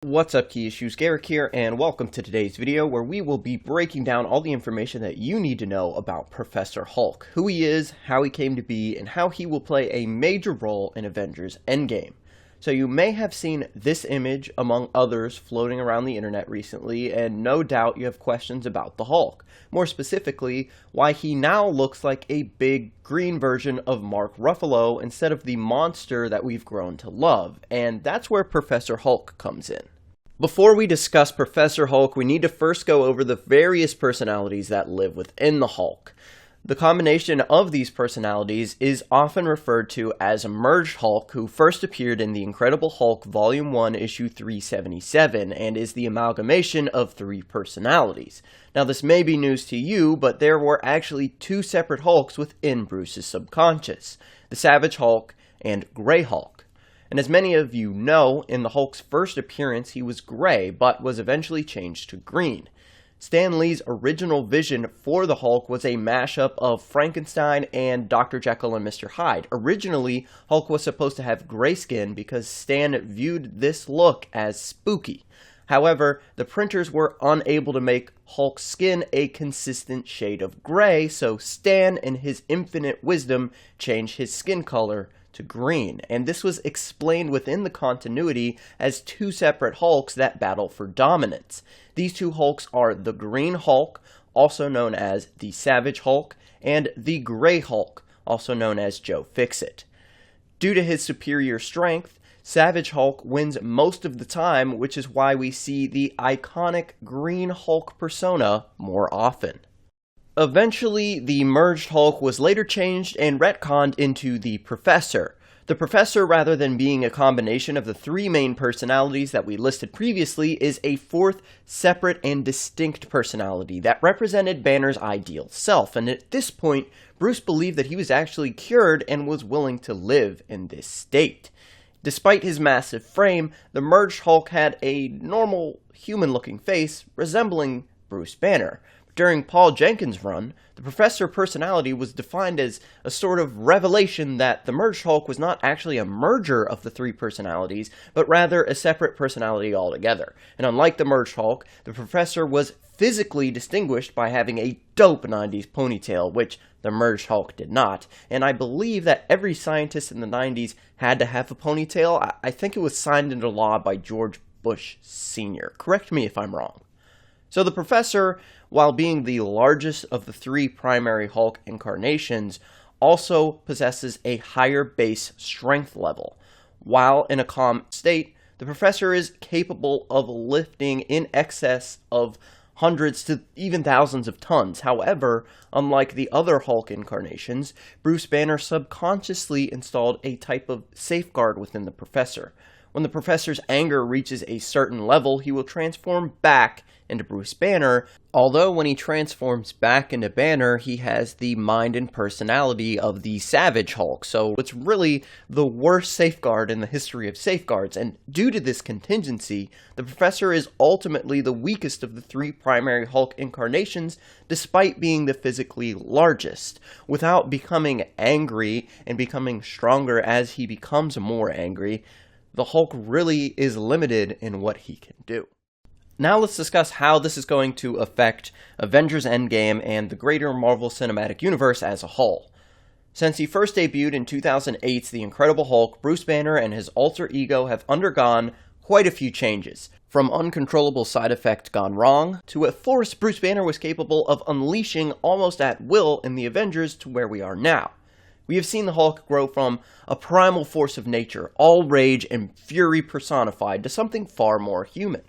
What's up, Key Issues? Garrick here, and welcome to today's video where we will be breaking down all the information that you need to know about Professor Hulk, who he is, how he came to be, and how he will play a major role in Avengers Endgame. So you may have seen this image among others floating around the internet recently, and no doubt you have questions about the Hulk. More specifically, why he now looks like a big green version of Mark Ruffalo instead of the monster that we've grown to love, and that's where Professor Hulk comes in. Before we discuss Professor Hulk, we need to first go over the various personalities that live within the Hulk. The combination of these personalities is often referred to as Merged Hulk, who first appeared in The Incredible Hulk Volume 1, Issue 377, and is the amalgamation of three personalities. Now, this may be news to you, but there were actually two separate Hulks within Bruce's subconscious, the Savage Hulk and Grey Hulk. And as many of you know, in the Hulk's first appearance, he was gray, but was eventually changed to green. Stan Lee's original vision for the Hulk was a mashup of Frankenstein and Dr. Jekyll and Mr. Hyde. Originally, Hulk was supposed to have gray skin because Stan viewed this look as spooky. However, the printers were unable to make Hulk's skin a consistent shade of gray, so Stan, in his infinite wisdom, changed his skin color to green, and this was explained within the continuity as two separate Hulks that battle for dominance. These two Hulks are the Green Hulk, also known as the Savage Hulk, and the Grey Hulk, also known as Joe Fixit. Due to his superior strength, Savage Hulk wins most of the time, which is why we see the iconic Green Hulk persona more often. Eventually, the Merged Hulk was later changed and retconned into the Professor. The Professor, rather than being a combination of the three main personalities that we listed previously, is a fourth, separate, and distinct personality that represented Banner's ideal self, and at this point, Bruce believed that he was actually cured and was willing to live in this state. Despite his massive frame, the Merged Hulk had a normal, human-looking face resembling Bruce Banner. During Paul Jenkins' run, the Professor personality was defined as a sort of revelation that the Merged Hulk was not actually a merger of the three personalities, but rather a separate personality altogether. And unlike the Merged Hulk, the Professor was physically distinguished by having a dope 90s ponytail, which the Merged Hulk did not. And I believe that every scientist in the 90s had to have a ponytail. I think it was signed into law by George Bush Sr. Correct me if I'm wrong. So the Professor, while being the largest of the three primary Hulk incarnations, also possesses a higher base strength level. While in a calm state, the Professor is capable of lifting in excess of hundreds to even thousands of tons. However, unlike the other Hulk incarnations, Bruce Banner subconsciously installed a type of safeguard within the Professor. When the Professor's anger reaches a certain level, he will transform back into Bruce Banner, although when he transforms back into Banner, he has the mind and personality of the Savage Hulk, so it's really the worst safeguard in the history of safeguards, and due to this contingency, the Professor is ultimately the weakest of the three primary Hulk incarnations, despite being the physically largest. Without becoming angry and becoming stronger as he becomes more angry, the Hulk really is limited in what he can do. Now let's discuss how this is going to affect Avengers Endgame and the greater Marvel Cinematic Universe as a whole. Since he first debuted in 2008's The Incredible Hulk, Bruce Banner and his alter ego have undergone quite a few changes. From uncontrollable side effect gone wrong, to a force Bruce Banner was capable of unleashing almost at will in the Avengers to where we are now. We have seen the Hulk grow from a primal force of nature, all rage and fury personified, to something far more human.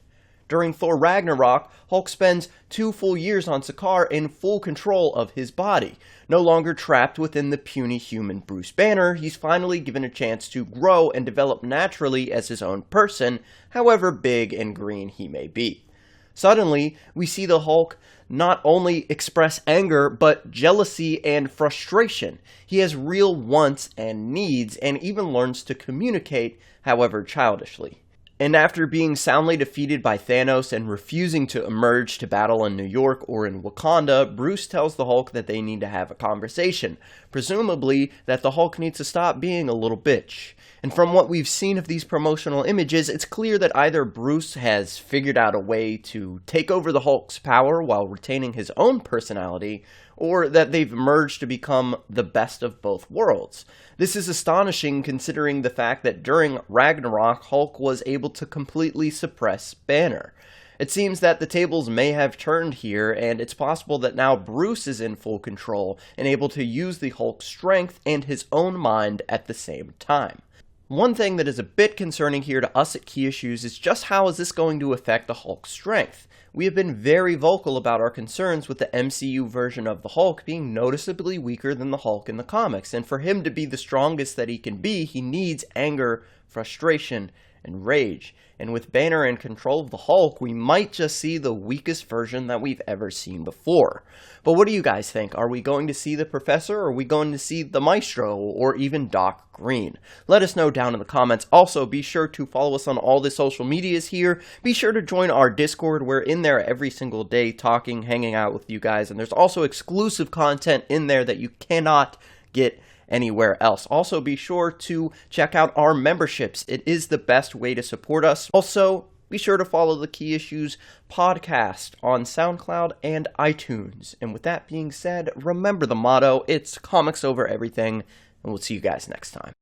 During Thor Ragnarok, Hulk spends 2 full years on Sakaar in full control of his body. No longer trapped within the puny human Bruce Banner, he's finally given a chance to grow and develop naturally as his own person, however big and green he may be. Suddenly, we see the Hulk not only express anger, but jealousy and frustration. He has real wants and needs, and even learns to communicate, however childishly. And after being soundly defeated by Thanos and refusing to emerge to battle in New York or in Wakanda, Bruce tells the Hulk that they need to have a conversation, presumably that the Hulk needs to stop being a little bitch. And from what we've seen of these promotional images, it's clear that either Bruce has figured out a way to take over the Hulk's power while retaining his own personality, or that they've merged to become the best of both worlds. This is astonishing considering the fact that during Ragnarok, Hulk was able to completely suppress Banner. It seems that the tables may have turned here, and it's possible that now Bruce is in full control and able to use the Hulk's strength and his own mind at the same time. One thing that is a bit concerning here to us at Key Issues is just how is this going to affect the Hulk's strength? We have been very vocal about our concerns with the MCU version of the Hulk being noticeably weaker than the Hulk in the comics, and for him to be the strongest that he can be, he needs anger, frustration, and rage. And with Banner in control of the Hulk, we might just see the weakest version that we've ever seen before. But what do you guys think? Are we going to see the Professor, or are we going to see the Maestro, or even Doc Green? Let us know down in the comments. Also, be sure to follow us on all the social medias here. Be sure to join our Discord. We're in there every single day talking, hanging out with you guys, and there's also exclusive content in there that you cannot get anywhere else. Also, be sure to check out our memberships. It is the best way to support us. Also, be sure to follow the Key Issues podcast on SoundCloud and iTunes. And with that being said, remember the motto, it's comics over everything, and we'll see you guys next time.